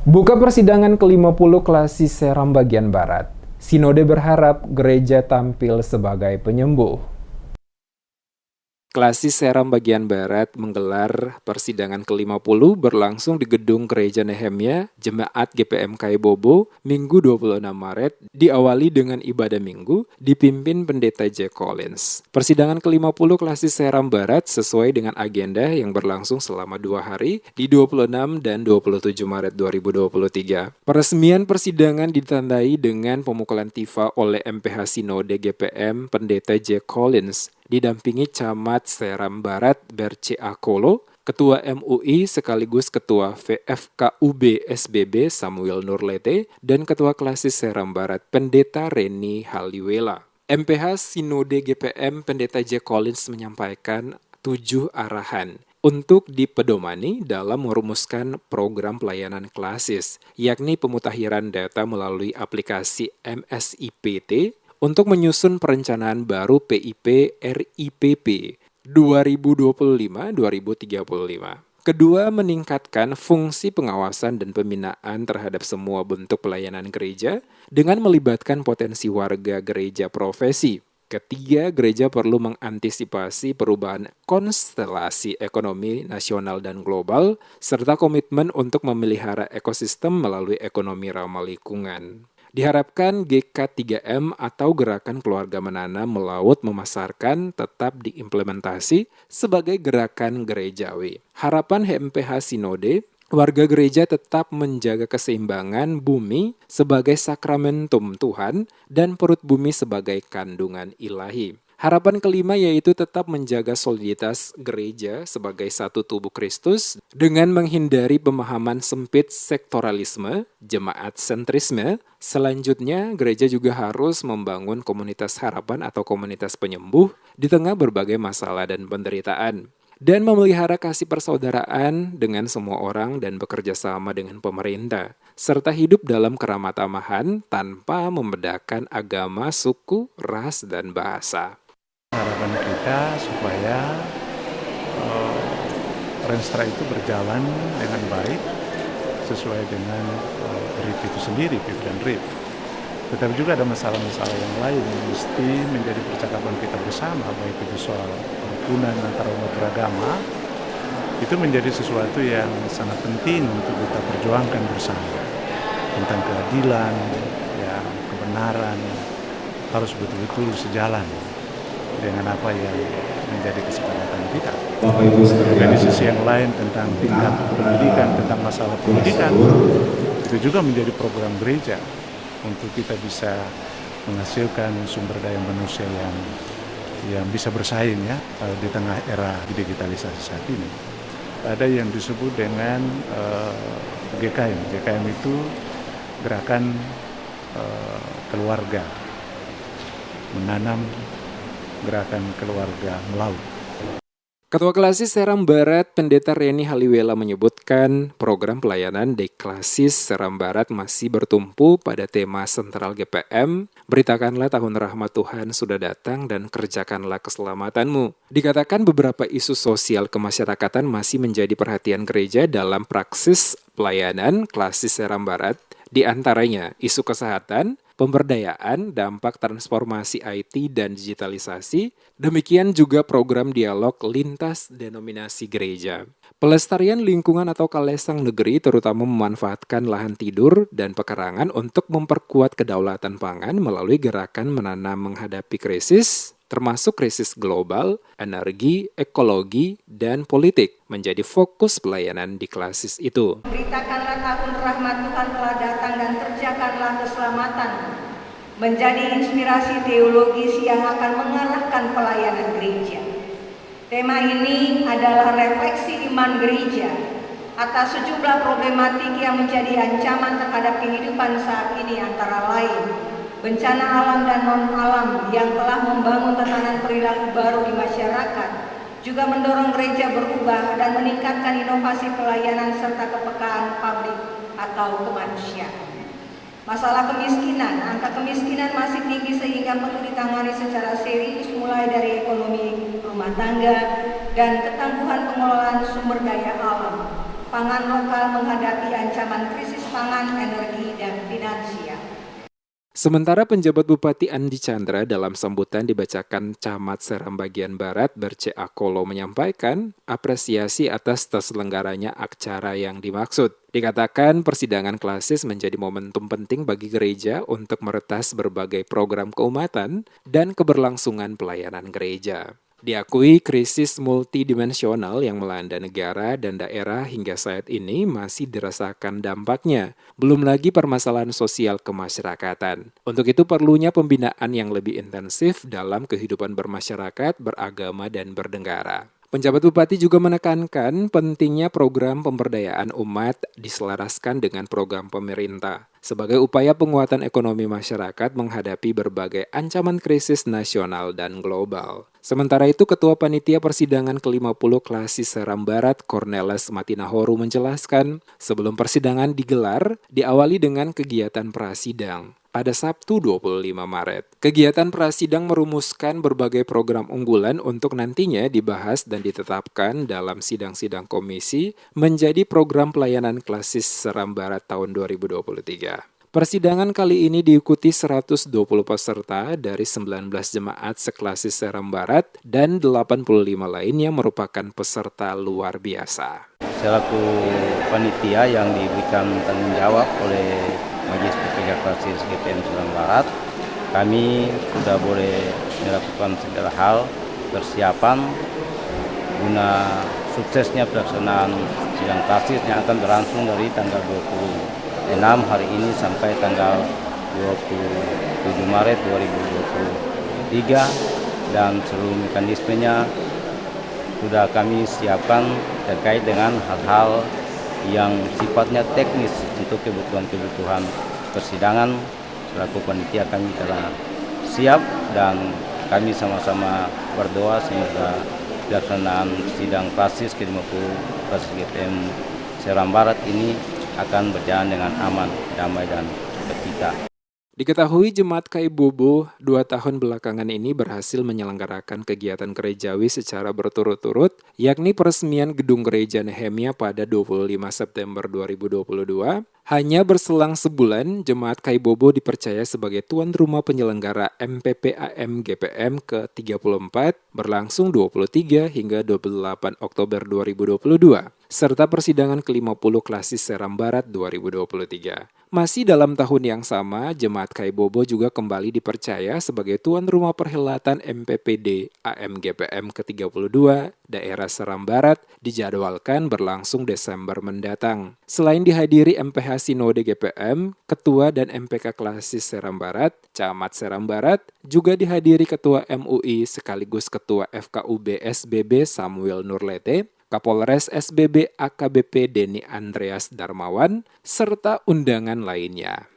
Buka persidangan ke-50 Klasis Seram bagian Barat. Sinode berharap gereja tampil sebagai penyembuh. Klasis Seram bagian Barat menggelar persidangan ke-50 berlangsung di gedung Gereja Nehemia, Jemaat GPMK Bobo, Minggu 26 Maret, diawali dengan ibadah minggu, dipimpin Pendeta J. Collins. Persidangan ke-50 Klasis Seram Barat sesuai dengan agenda yang berlangsung selama 2 hari di 26 dan 27 Maret 2023. Peresmian persidangan ditandai dengan pemukulan tifa oleh MPH Sinode GPM Pendeta J. Collins, didampingi Camat Seram Barat Berce Akolo, Ketua MUI sekaligus Ketua VFKUB SBB Samuel Nurlete, dan Ketua Klasis Seram Barat Pendeta Reni Haliwela. MPH Sinode GPM Pendeta J. Collins menyampaikan 7 arahan untuk dipedomani dalam merumuskan program pelayanan klasis, yakni pemutakhiran data melalui aplikasi MSIPT, untuk menyusun perencanaan baru PIP RIPP 2025-2035. Kedua, meningkatkan fungsi pengawasan dan pembinaan terhadap semua bentuk pelayanan gereja dengan melibatkan potensi warga gereja profesi. Ketiga, gereja perlu mengantisipasi perubahan konstelasi ekonomi nasional dan global, serta komitmen untuk memelihara ekosistem melalui ekonomi ramah lingkungan. Diharapkan GK3M atau Gerakan Keluarga Menanam Melaut Memasarkan tetap diimplementasi sebagai gerakan gerejawi. Harapan HMPH Sinode, warga gereja tetap menjaga keseimbangan bumi sebagai sakramentum Tuhan dan perut bumi sebagai kandungan ilahi. Harapan kelima yaitu tetap menjaga soliditas gereja sebagai satu tubuh Kristus dengan menghindari pemahaman sempit sektoralisme, jemaat sentrisme. Selanjutnya, gereja juga harus membangun komunitas harapan atau komunitas penyembuh di tengah berbagai masalah dan penderitaan, dan memelihara kasih persaudaraan dengan semua orang dan bekerja sama dengan pemerintah, serta hidup dalam keramatamahan tanpa membedakan agama, suku, ras, dan bahasa. Harapan kita supaya Renstra itu berjalan dengan baik sesuai dengan RIP itu sendiri, PIP dan RIP. Tetapi juga ada masalah-masalah yang lain yang mesti menjadi percakapan kita bersama, baik itu soal kerukunan antara umat beragama, itu menjadi sesuatu yang sangat penting untuk kita perjuangkan bersama. Tentang keadilan, ya, kebenaran, harus betul-betul sejalan dengan apa yang menjadi kesepakatan kita. Dan di sisi yang lain tentang tingkat pendidikan, tentang masalah pendidikan, itu juga menjadi program gereja untuk kita bisa menghasilkan sumber daya manusia yang bisa bersaing ya di tengah era digitalisasi saat ini. Ada yang disebut dengan GKM. GKM itu gerakan keluarga menanam, gerakan keluarga melaut. Ketua Klasis Seram Barat Pendeta Reni Haliwela menyebutkan program pelayanan di Klasis Seram Barat masih bertumpu pada tema sentral GPM, beritakanlah tahun rahmat Tuhan sudah datang dan kerjakanlah keselamatanmu. Dikatakan beberapa isu sosial kemasyarakatan masih menjadi perhatian gereja dalam praksis pelayanan Klasis Seram Barat, di antaranya isu kesehatan, pemberdayaan, dampak transformasi IT dan digitalisasi, demikian juga program dialog lintas denominasi gereja. Pelestarian lingkungan atau kalesang negeri terutama memanfaatkan lahan tidur dan pekarangan untuk memperkuat kedaulatan pangan melalui gerakan menanam menghadapi krisis, termasuk krisis global, energi, ekologi, dan politik, menjadi fokus pelayanan di Klasis itu. Beritakanlah tahun rahmat Tuhan telah datang dan kerjakanlah keselamatan, menjadi inspirasi teologis yang akan mengarahkan pelayanan gereja. Tema ini adalah refleksi iman gereja atas sejumlah problematik yang menjadi ancaman terhadap kehidupan saat ini, antara lain bencana alam dan non-alam yang telah membangun tatanan perilaku baru di masyarakat, juga mendorong gereja berubah dan meningkatkan inovasi pelayanan serta kepekaan publik atau kemanusiaan. Masalah kemiskinan, angka kemiskinan masih tinggi sehingga perlu ditangani secara serius mulai dari ekonomi rumah tangga dan ketangguhan pengelolaan sumber daya alam. Pangan lokal menghadapi ancaman krisis pasangan energi dan finansial. Sementara penjabat Bupati Andi Chandra dalam sambutan dibacakan Camat Seram Bagian Barat Berce Akolo menyampaikan apresiasi atas terselenggaranya acara yang dimaksud. Dikatakan persidangan klasis menjadi momentum penting bagi gereja untuk meretas berbagai program keumatan dan keberlangsungan pelayanan gereja. Diakui krisis multidimensional yang melanda negara dan daerah hingga saat ini masih dirasakan dampaknya, belum lagi permasalahan sosial kemasyarakatan. Untuk itu perlunya pembinaan yang lebih intensif dalam kehidupan bermasyarakat, beragama, dan bernegara. Penjabat Bupati juga menekankan pentingnya program pemberdayaan umat diselaraskan dengan program pemerintah sebagai upaya penguatan ekonomi masyarakat menghadapi berbagai ancaman krisis nasional dan global. Sementara itu, Ketua Panitia Persidangan ke-50 Klasis Seram Barat, Cornelis Matinahoru menjelaskan, sebelum persidangan digelar, diawali dengan kegiatan prasidang pada Sabtu 25 Maret. Kegiatan prasidang merumuskan berbagai program unggulan untuk nantinya dibahas dan ditetapkan dalam sidang-sidang komisi menjadi program pelayanan Klasis Seram Barat tahun 2023. Persidangan kali ini diikuti 120 peserta dari 19 jemaat seklasis Seram Barat dan 85 lainnya merupakan peserta luar biasa. Selaku panitia yang diberikan tanggung jawab oleh Majelis Pekerja Klasis GPM Seram Barat, kami sudah boleh melakukan segala hal persiapan guna suksesnya pelaksanaan sidang klasis yang akan berlangsung dari tanggal 26 hari ini sampai tanggal 27 Maret 2023, dan seluruh mekanismenya sudah kami siapkan terkait dengan hal-hal yang sifatnya teknis untuk kebutuhan-kebutuhan persidangan. Selaku panitia kami telah siap dan kami sama-sama berdoa semoga pelaksanaan sidang klasis ke-50 klasis GPM Seram Barat ini akan berjalan dengan aman, damai, dan sukacita. Diketahui Jemaat KAI Bobo 2 tahun belakangan ini berhasil menyelenggarakan kegiatan gerejawi secara berturut-turut, yakni peresmian Gedung Gereja Nehemia pada 25 September 2022. Hanya berselang sebulan, Jemaat KAI Bobo dipercaya sebagai tuan rumah penyelenggara MPPAM GPM ke-34 berlangsung 23 hingga 28 Oktober 2022, serta persidangan ke-50 Klasis Seram Barat 2023. Masih dalam tahun yang sama, Jemaat KAI Bobo juga kembali dipercaya sebagai tuan rumah perhelatan MPPD AM GPM ke-32 daerah Seram Barat dijadwalkan berlangsung Desember mendatang. Selain dihadiri MPH Sinode GPM, Ketua dan MPK Klasis Seram Barat, Camat Seram Barat, juga dihadiri Ketua MUI sekaligus Ketua FKUB SBB Samuel Nurlete, Kapolres SBB AKBP Denny Andreas Darmawan, serta undangan lainnya.